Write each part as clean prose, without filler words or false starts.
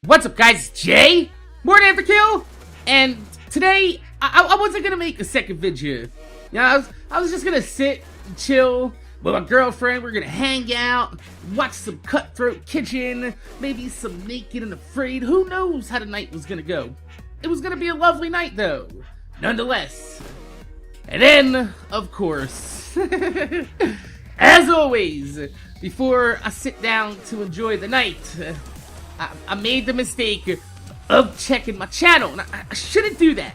What's up, guys? It's Jay, MorninAfterKill, and today I wasn't gonna make a second video. Yeah, I was just gonna sit and chill with my girlfriend. We're gonna hang out, watch some Cutthroat Kitchen, maybe some Naked and Afraid. Who knows how the night was gonna go? It was gonna be a lovely night, though, nonetheless. And then, of course, as always, before I sit down to enjoy the night, I made the mistake of checking my channel, and I shouldn't do that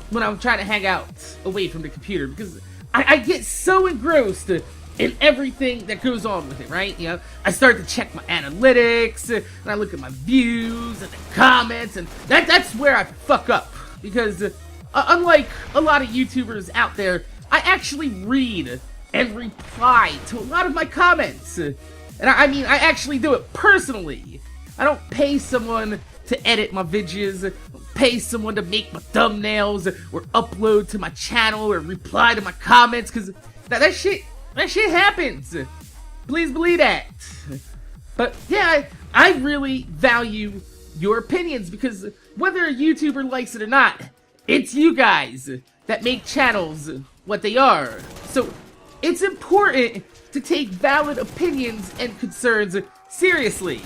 when I'm trying to hang out away from the computer, because I get so engrossed in everything that goes on with it, right? You know, I start to check my analytics, and I look at my views and the comments, and that's where I fuck up, because unlike a lot of YouTubers out there, I actually read and reply to a lot of my comments. And I mean, I actually do it personally. I don't pay someone to edit my videos, pay someone to make my thumbnails, or upload to my channel, or reply to my comments, because that shit happens. Please believe that. But yeah, I really value your opinions, because whether a YouTuber likes it or not, it's you guys that make channels what they are. So it's important to take valid opinions and concerns seriously.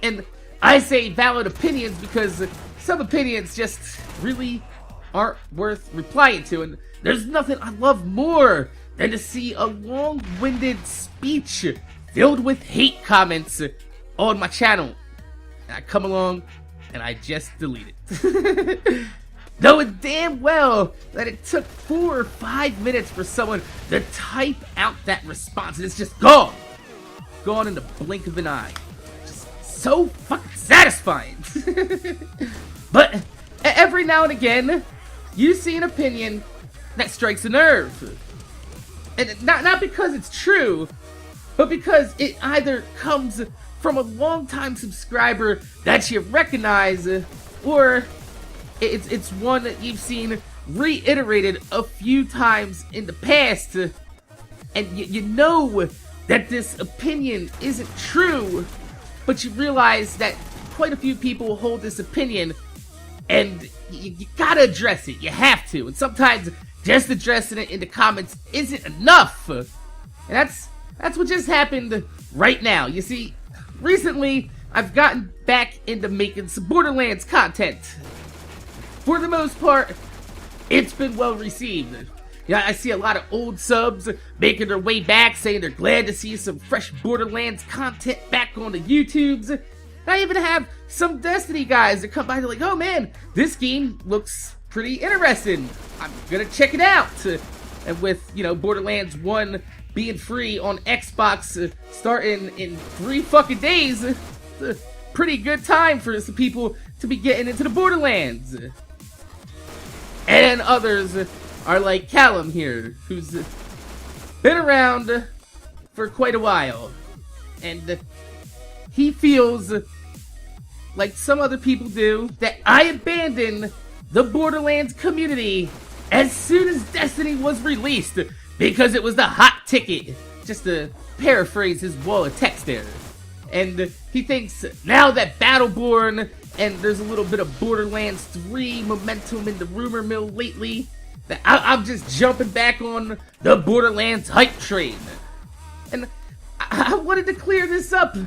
And I say valid opinions because some opinions just really aren't worth replying to, and there's nothing I love more than to see a long-winded speech filled with hate comments on my channel. And I come along and I just delete it. Knowing damn well that it took 4 or 5 minutes for someone to type out that response, and it's just gone. Gone in the blink of an eye. Just so fucking satisfying. But every now and again, you see an opinion that strikes a nerve. And not because it's true, but because it either comes from a longtime subscriber that you recognize, or it's one that you've seen reiterated a few times in the past, and you know that this opinion isn't true, but you realize that quite a few people hold this opinion, and you gotta address it. You have to, and sometimes just addressing it in the comments isn't enough. And that's what just happened right now. You see, recently I've gotten back into making some Borderlands content. For the most part, it's been well received. Yeah, I see a lot of old subs making their way back, saying they're glad to see some fresh Borderlands content back on the YouTubes. And I even have some Destiny guys that come by, they're like, oh man, this game looks pretty interesting. I'm gonna check it out. And with, you know, Borderlands 1 being free on Xbox starting in 3 fucking days, it's a pretty good time for some people to be getting into the Borderlands. And others are like Callum here, who's been around for quite a while. And he feels like some other people do, that I abandoned the Borderlands community as soon as Destiny was released, because it was the hot ticket. Just to paraphrase his wall of text there. And he thinks now that Battleborn and there's a little bit of Borderlands 3 momentum in the rumor mill lately, that I'm just jumping back on the Borderlands hype train. And I wanted to clear this up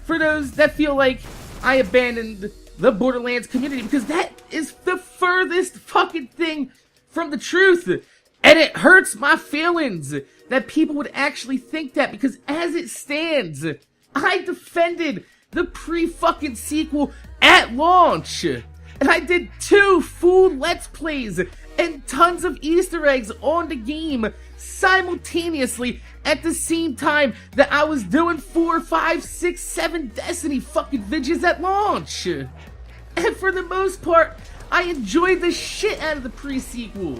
for those that feel like I abandoned the Borderlands community, because that is the furthest fucking thing from the truth. And it hurts my feelings that people would actually think that, because as it stands, I defended the pre-fucking sequel at launch. And I did 2 full Let's Plays and tons of Easter eggs on the game simultaneously at the same time that I was doing 4, 5, 6, 7 Destiny fucking videos at launch. And for the most part, I enjoyed the shit out of the pre-sequel.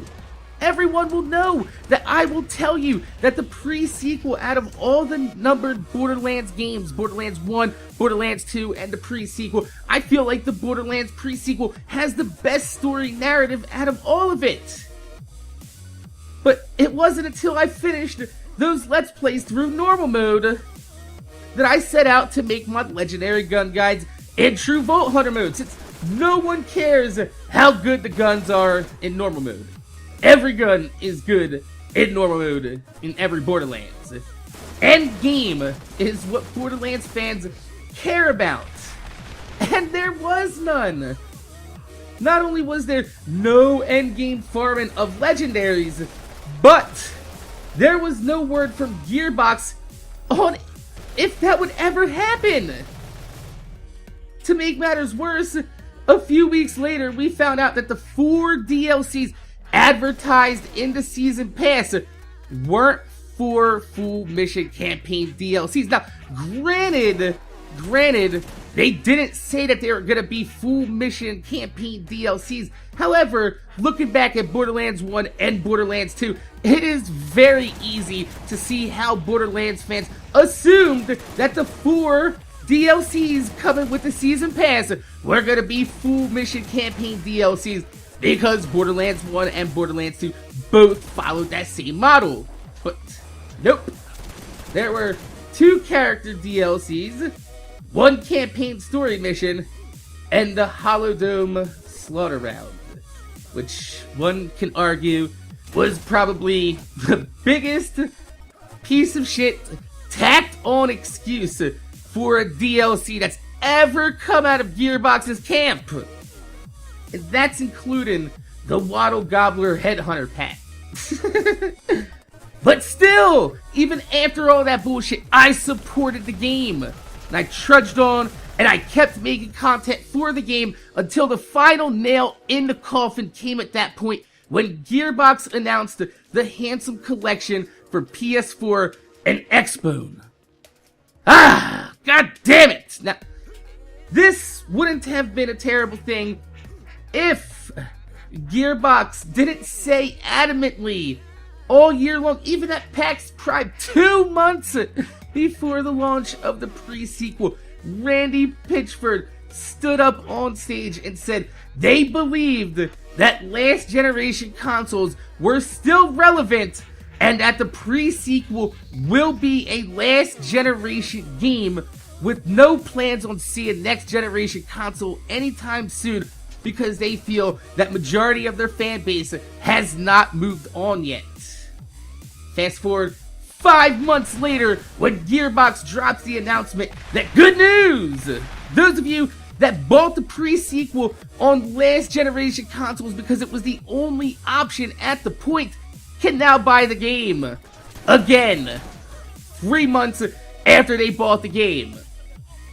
Everyone will know that I will tell you that the pre-sequel, out of all the numbered Borderlands games, Borderlands 1, Borderlands 2, and the pre-sequel, I feel like the Borderlands pre-sequel has the best story narrative out of all of it. But it wasn't until I finished those Let's Plays through normal mode that I set out to make my legendary gun guides in true Vault Hunter mode, since no one cares how good the guns are in normal mode. Every gun is good in normal mode in every Borderlands. Endgame is what Borderlands fans care about. And there was none. Not only was there no endgame farming of legendaries, but there was no word from Gearbox on if that would ever happen. To make matters worse, a few weeks later we found out that the 4 DLCs advertised in the Season Pass weren't 4 full mission campaign DLCs. Now, granted, they didn't say that they were going to be full mission campaign DLCs. However, looking back at Borderlands 1 and Borderlands 2, it is very easy to see how Borderlands fans assumed that the 4 DLCs coming with the Season Pass were going to be full mission campaign DLCs because Borderlands 1 and Borderlands 2 both followed that same model. But nope. There were 2 character DLCs, 1 campaign story mission, and the Holodome Slaughter Round, which one can argue was probably the biggest piece of shit tacked on excuse for a DLC that's ever come out of Gearbox's camp. And that's including the Waddle Gobbler Headhunter pack. But still, even after all that bullshit, I supported the game. And I trudged on, and I kept making content for the game until the final nail in the coffin came at that point when Gearbox announced the Handsome Collection for PS4 and Xbone. Ah, god damn it! Now, this wouldn't have been a terrible thing if Gearbox didn't say adamantly all year long, even at PAX Prime 2 months before the launch of the pre-sequel, Randy Pitchford stood up on stage and said they believed that last generation consoles were still relevant and that the pre-sequel will be a last generation game with no plans on seeing next generation console anytime soon because they feel that majority of their fan base has not moved on yet. Fast forward 5 months later when Gearbox drops the announcement that good news! Those of you that bought the pre-sequel on last generation consoles because it was the only option at the point can now buy the game. Again. 3 months after they bought the game.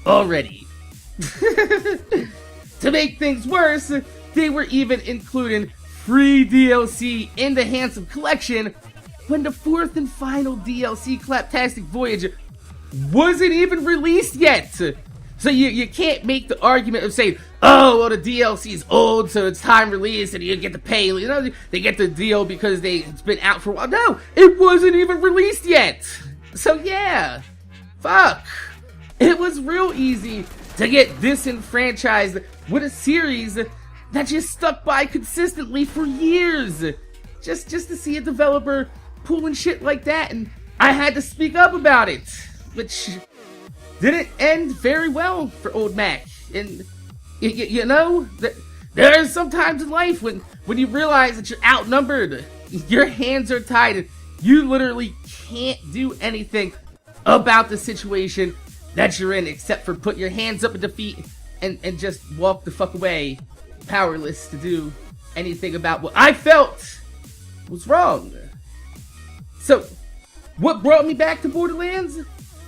Already. To make things worse, they were even including free DLC in the Handsome Collection when the 4th and final DLC, Claptastic Voyage, wasn't even released yet. So you can't make the argument of saying, oh, well, the DLC's old, so it's time release, and you get to pay. You know, they get the deal because it's been out for a while. No, it wasn't even released yet. So yeah, fuck. It was real easy to get disenfranchised with a series that just stuck by consistently for years. Just to see a developer pulling shit like that, and I had to speak up about it, which didn't end very well for old MAK. And you know, there are some times in life when you realize that you're outnumbered, your hands are tied, and you literally can't do anything about the situation that you're in except for put your hands up in defeat and just walk the fuck away, powerless to do anything about what I felt was wrong. So, what brought me back to Borderlands?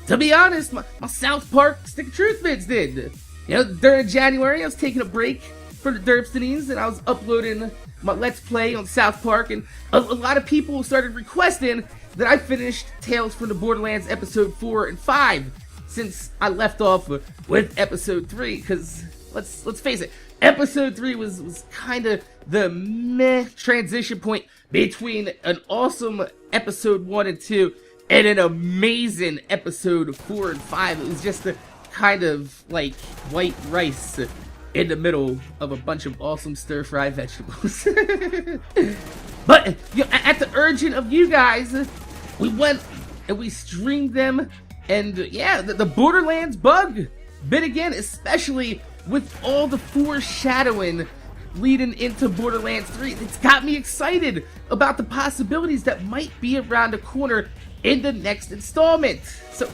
To be honest, my South Park Stick of Truth vids did. You know, during January, I was taking a break for the Derpstinies, and I was uploading my Let's Play on South Park, and a lot of people started requesting that I finished Tales from the Borderlands Episode 4 and 5, since I left off with Episode 3, because, let's face it, Episode 3 was kind of the meh transition point between an awesome Episode 1 and 2 and an amazing Episode 4 and 5. It was just a kind of like white rice in the middle of a bunch of awesome stir-fried vegetables. But you know, at the urging of you guys, we went and we streamed them, and yeah, the Borderlands bug But again, especially with all the foreshadowing leading into Borderlands 3, it's got me excited about the possibilities that might be around the corner in the next installment. So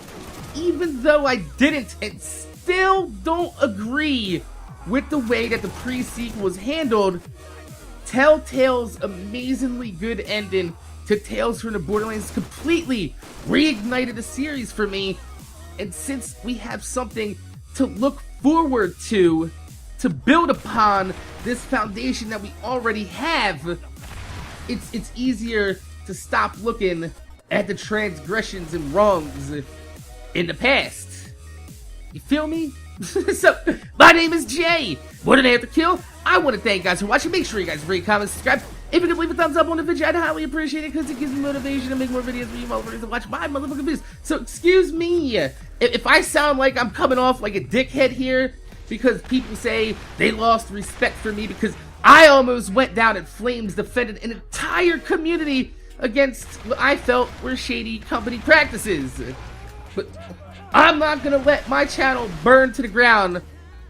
even though I didn't and still don't agree with the way that the pre-sequel was handled, Telltale's amazingly good ending to Tales from the Borderlands completely reignited the series for me. And since we have something to look forward to build upon this foundation that we already have, it's easier to stop looking at the transgressions and wrongs in the past. You feel me? So, my name is Jay. MorninAfterKill. I want to thank you guys for watching. Make sure you guys rate, comment, subscribe. If you could leave a thumbs up on the video, I'd highly appreciate it because it gives me motivation to make more videos for you motherfuckers to watch my motherfucking videos. So, excuse me if I sound like I'm coming off like a dickhead here because people say they lost respect for me because I almost went down in flames defending an entire community against what I felt were shady company practices. But I'm not gonna let my channel burn to the ground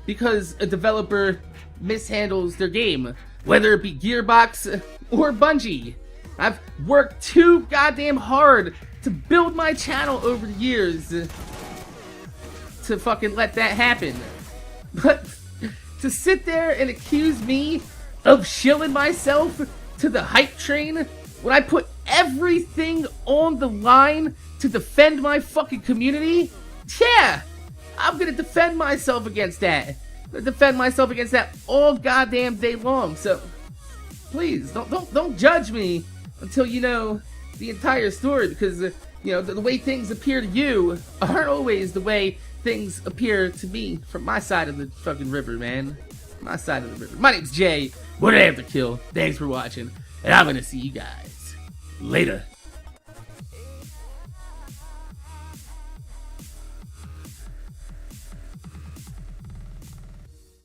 because a developer mishandles their game, whether it be Gearbox or Bungie. I've worked too goddamn hard to build my channel over the years to fucking let that happen. But to sit there and accuse me of shilling myself to the hype train when I put everything on the line to defend my fucking community, yeah, I'm gonna defend myself against that. I'm gonna defend myself against that all goddamn day long. So please don't judge me until you know the entire story, because you know the way things appear to you aren't always the way things appear to me from my side of the fucking river, man. My side of the river. My name's Jay. MorninAfterKill. Thanks for watching, and I'm gonna see you guys later.